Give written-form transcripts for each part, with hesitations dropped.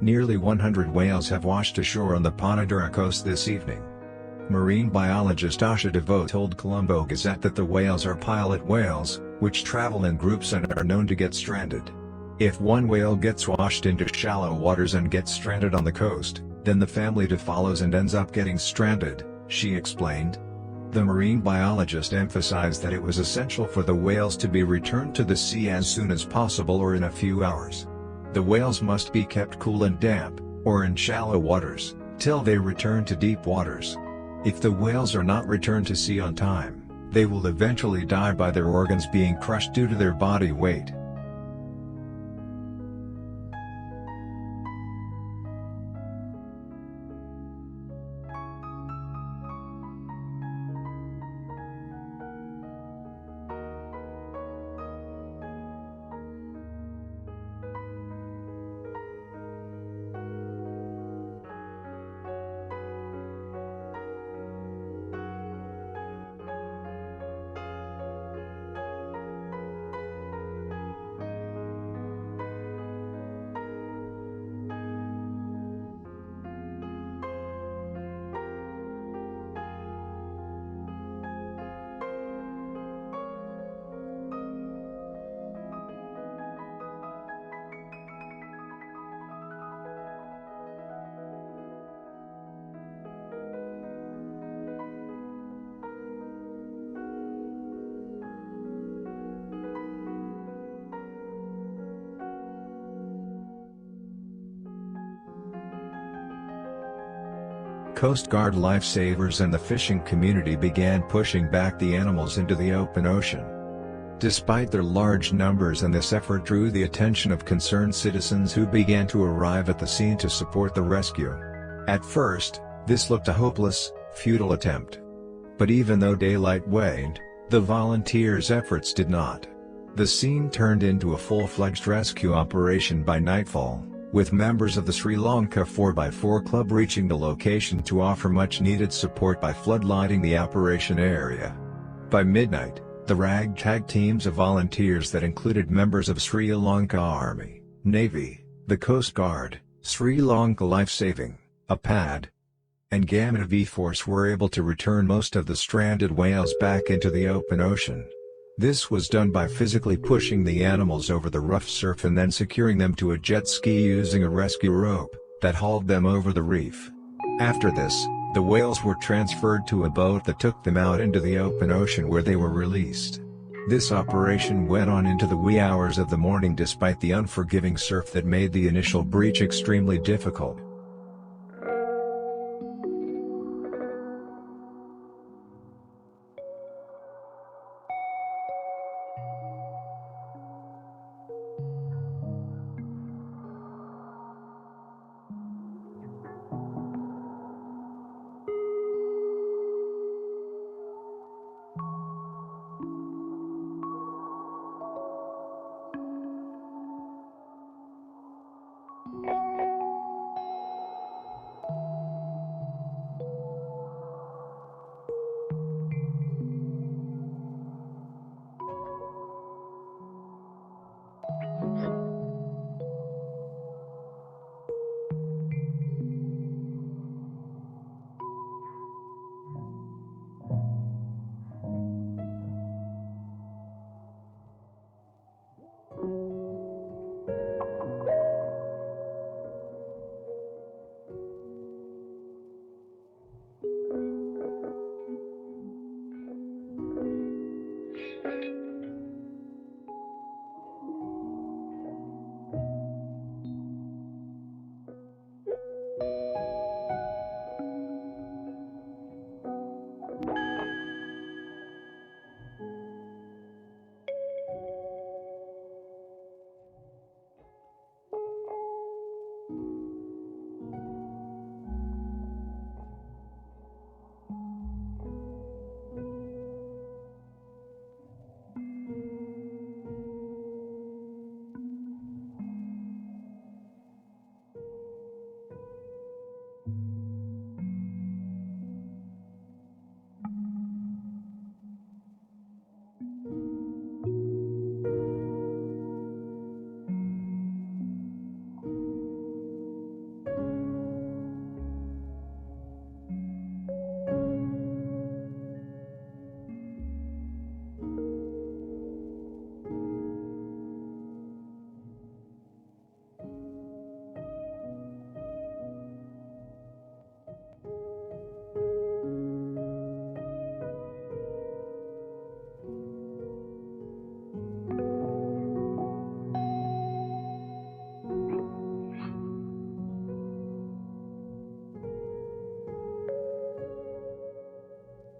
Nearly 100 whales have washed ashore on the Panadura coast this evening. Marine biologist Asha DeVoe told Colombo Gazette that the whales are pilot whales, which travel in groups and are known to get stranded. If one whale gets washed into shallow waters and gets stranded on the coast, then the family follows and ends up getting stranded, she explained. The marine biologist emphasized that it was essential for the whales to be returned to the sea as soon as possible or in a few hours. The whales must be kept cool and damp, or in shallow waters, till they return to deep waters. If the whales are not returned to sea on time, they will eventually die by their organs being crushed due to their body weight. Coast Guard lifesavers and the fishing community began pushing back the animals into the open ocean. Despite their large numbers, and this effort drew the attention of concerned citizens who began to arrive at the scene to support the rescue. At first, this looked a hopeless, futile attempt. But even though daylight waned, the volunteers' efforts did not. The scene turned into a full-fledged rescue operation by nightfall, with members of the Sri Lanka 4x4 Club reaching the location to offer much-needed support by floodlighting the operation area. By midnight, the ragtag teams of volunteers that included members of Sri Lanka Army, Navy, the Coast Guard, Sri Lanka Life Saving, APAD, and Gamma V-Force were able to return most of the stranded whales back into the open ocean. This was done by physically pushing the animals over the rough surf and then securing them to a jet ski using a rescue rope that hauled them over the reef. After this, the whales were transferred to a boat that took them out into the open ocean, where they were released. This operation went on into the wee hours of the morning despite the unforgiving surf that made the initial breach extremely difficult.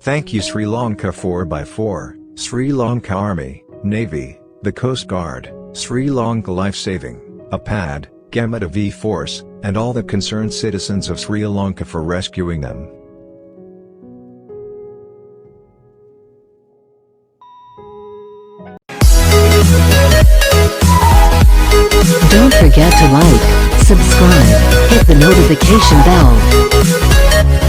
Thank you Sri Lanka 4x4, Sri Lanka Army, Navy, the Coast Guard, Sri Lanka Life Saving, APAD, Gameta V Force, and all the concerned citizens of Sri Lanka for rescuing them. Don't forget to like, subscribe, hit the notification bell.